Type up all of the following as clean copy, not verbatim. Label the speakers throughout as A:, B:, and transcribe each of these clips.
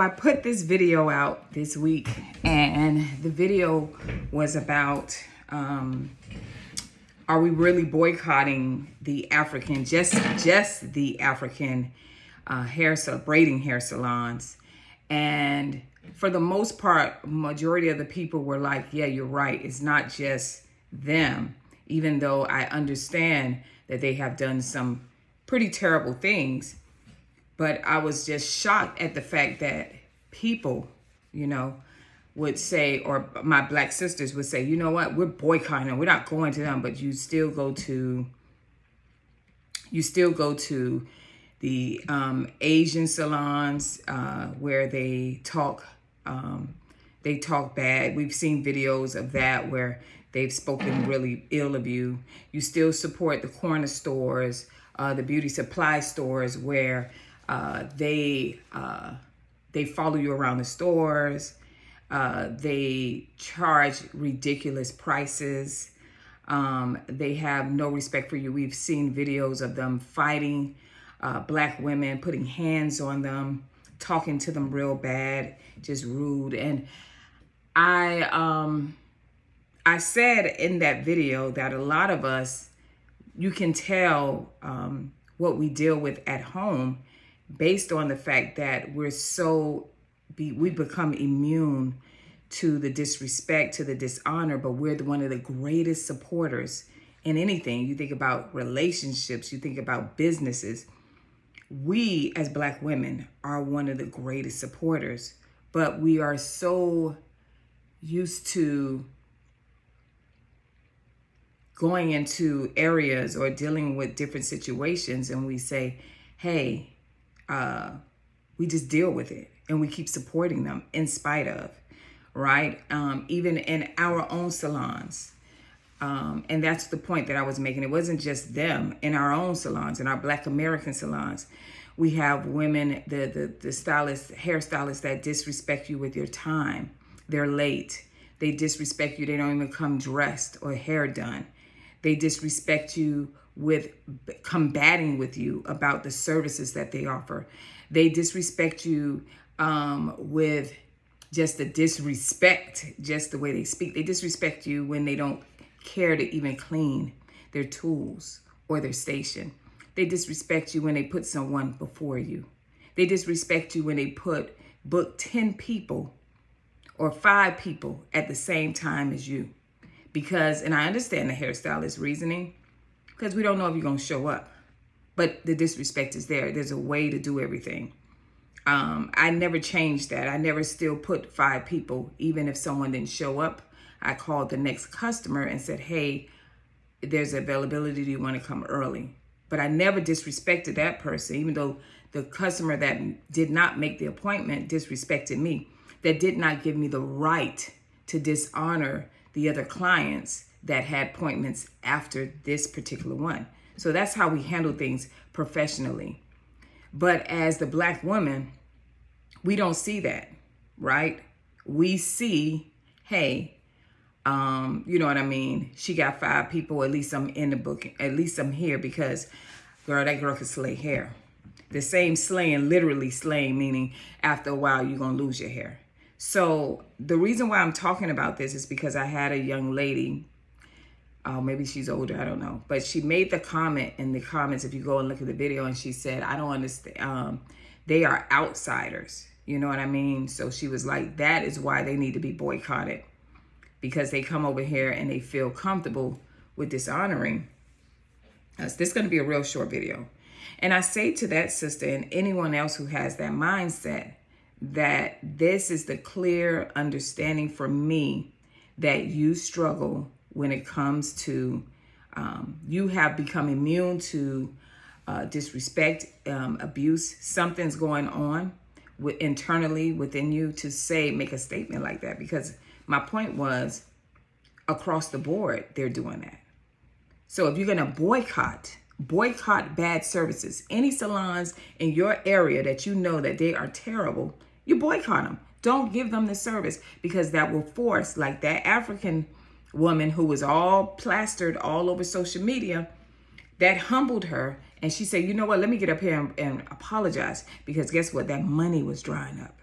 A: I put this video out this week, and the video was about are we really boycotting the African, just the African braiding hair salons? And for the most part, majority of the people were like, yeah, you're right. It's not just them, even though I understand that they have done some pretty terrible things. But I was just shocked at the fact that people, would say, or my black sisters would say, you know what, we're boycotting them. We're not going to them, but you still go to the Asian salons where they talk bad. We've seen videos of that where they've spoken really ill of you. You still support the corner stores, the beauty supply stores where they follow you around the stores. They charge ridiculous prices. They have no respect for you. We've seen videos of them fighting black women, putting hands on them, talking to them real bad, just rude. And I said in that video that a lot of us, you can tell what we deal with at home based on the fact that we become immune to the disrespect, to the dishonor, but we're one of the greatest supporters in anything. You think about relationships, you think about businesses. We as black women are one of the greatest supporters, but we are so used to going into areas or dealing with different situations and we say, hey, we just deal with it and we keep supporting them in spite of, right? Even in our own salons. And that's the point that I was making. It wasn't just them. In our own salons, in our Black American salons, we have women, the stylists, hairstylists that disrespect you with your time. They're late. They disrespect you. They don't even come dressed or hair done. They disrespect you with combating with you about the services that they offer. They disrespect you with just the disrespect, just the way they speak. They disrespect you when they don't care to even clean their tools or their station. They disrespect you when they put someone before you. They disrespect you when they book 10 people or 5 people at the same time as you. Because, and I understand the hairstylist reasoning, because we don't know if you're going to show up. But the disrespect is there. There's a way to do everything. I never changed that. I never still put 5 people, even if someone didn't show up. I called the next customer and said, hey, there's availability. Do you want to come early? But I never disrespected that person, even though the customer that did not make the appointment disrespected me. That did not give me the right to dishonor the other clients that had appointments after this particular one. So that's how we handle things professionally. But as the black woman, we don't see that, right? We see, hey, you know what I mean? She got 5 people, at least I'm in the booking, at least I'm here because, girl, that girl can slay hair. The same slaying, literally slaying, meaning after a while, you're going to lose your hair. So the reason why I'm talking about this is because I had a young lady, maybe she's older, I don't know. But she made the comment in the comments, if you go and look at the video, and she said, I don't understand. They are outsiders. You know what I mean? So she was like, that is why they need to be boycotted. Because they come over here and they feel comfortable with dishonoring us. This is going to be a real short video. And I say to that sister and anyone else who has that mindset, that this is the clear understanding for me that you struggle when it comes to, you have become immune to disrespect, abuse. Something's going on internally within you to make a statement like that. Because my point was, across the board, they're doing that. So if you're going to boycott bad services, any salons in your area that you know that they are terrible, you boycott them. Don't give them the service, because that will force, like that African woman who was all plastered all over social media, that humbled her. And she said, you know what, let me get up here and apologize, because guess what? That money was drying up.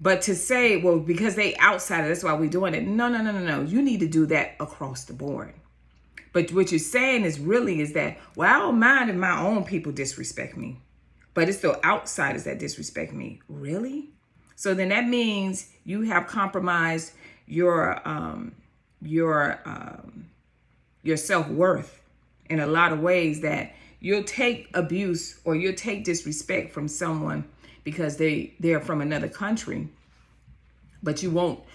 A: But to say, well, because they outside, that's why we're doing it. No, no, no, no, no. You need to do that across the board. But what you're saying is really is that, well, I don't mind if my own people disrespect me, but it's the outsiders that disrespect me. Really? So then that means you have compromised your self-worth in a lot of ways, that you'll take abuse or you'll take disrespect from someone because they're from another country, but you'll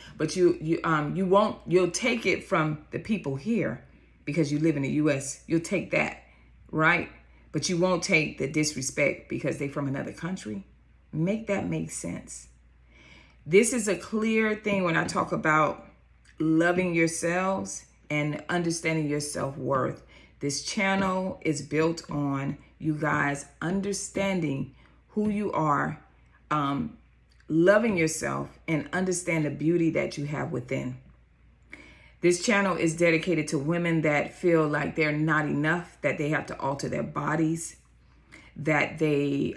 A: take it from the people here because you live in the US. You'll take that, right? But you won't take the disrespect because they're from another country. Make that make sense. This is a clear thing when I talk about loving yourselves and understanding your self-worth. This channel is built on you guys understanding who you are, loving yourself, and understand the beauty that you have within. This channel is dedicated to women that feel like they're not enough, that they have to alter their bodies, that they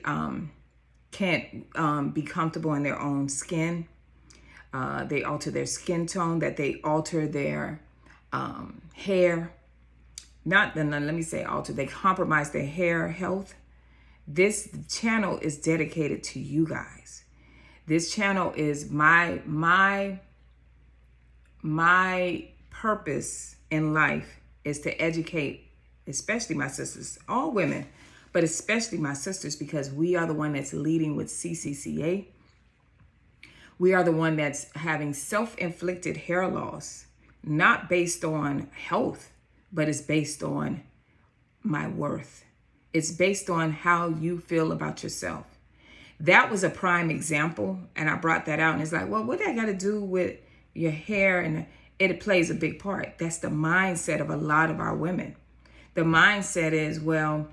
A: can't be comfortable in their own skin. They alter their skin tone, that they alter their hair. Let me say alter. They compromise their hair health. This channel is dedicated to you guys. This channel is my purpose in life is to educate, especially my sisters, all women, but especially my sisters, because we are the one that's leading with CCCA. We are the one that's having self-inflicted hair loss, not based on health, but it's based on my worth. It's based on how you feel about yourself. That was a prime example, and I brought that out, and it's like, well, what that got to do with your hair? And it plays a big part. That's the mindset of a lot of our women. The mindset is, well,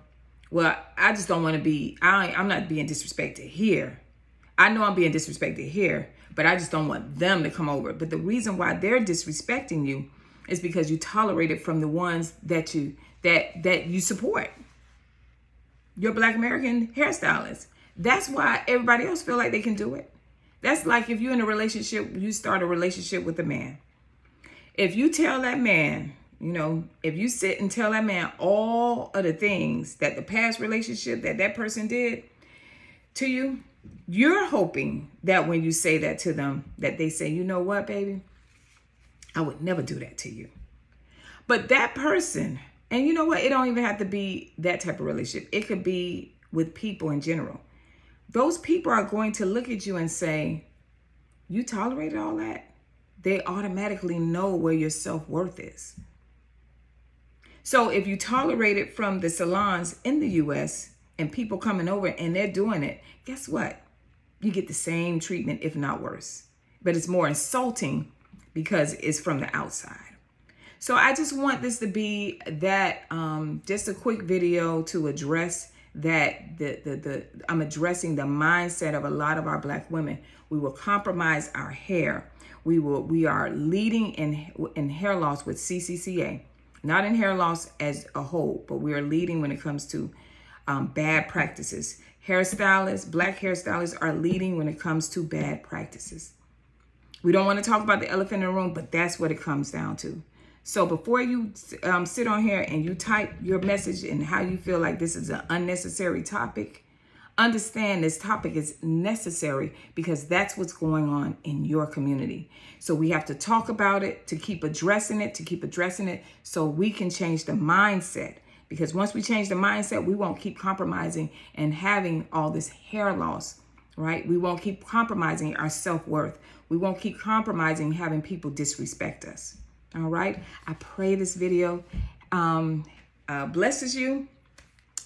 A: I just don't want to be, I'm not being disrespected here. I know I'm being disrespected here, but I just don't want them to come over. But the reason why they're disrespecting you is because you tolerate it from the ones that you support. Your Black American hairstylist. That's why everybody else feel like they can do it. That's like if you're in a relationship, you start a relationship with a man. If you tell that man, if you sit and tell that man all of the things that the past relationship that person did to you, you're hoping that when you say that to them, that they say, you know what, baby, I would never do that to you. But that person, and you know what, it don't even have to be that type of relationship. It could be with people in general. Those people are going to look at you and say, you tolerated all that? They automatically know where your self-worth is. So if you tolerate it from the salons in the US and people coming over and they're doing it, guess what? You get the same treatment, if not worse. But it's more insulting because it's from the outside. So I just want this to be that, just a quick video to address that. I'm addressing the mindset of a lot of our Black women. We will compromise our hair. We are leading in hair loss with CCCA, not in hair loss as a whole, but we are leading when it comes to bad practices. Hairstylists, Black hairstylists are leading when it comes to bad practices. We don't want to talk about the elephant in the room, but that's what it comes down to. So before you sit on here and you type your message and how you feel like this is an unnecessary topic, understand this topic is necessary because that's what's going on in your community. So we have to talk about it, to keep addressing it, so we can change the mindset. Because once we change the mindset, we won't keep compromising and having all this hair loss, right? We won't keep compromising our self-worth. We won't keep compromising having people disrespect us. All right. I pray this video blesses you.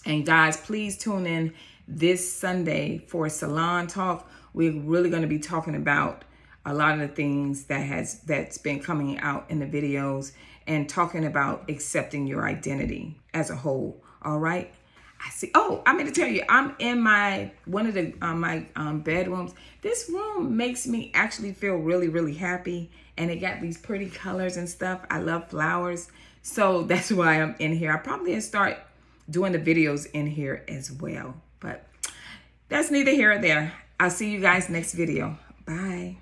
A: And guys, please tune in this Sunday for Salon Talk. We're really going to be talking about a lot of the things that's been coming out in the videos and talking about accepting your identity as a whole. All right. I see. Oh, I'm going to tell you, I'm in one of the my bedrooms. This room makes me actually feel really, really happy. And it got these pretty colors and stuff. I love flowers. So that's why I'm in here. I probably gonna start doing the videos in here as well. But that's neither here or there. I'll see you guys next video. Bye.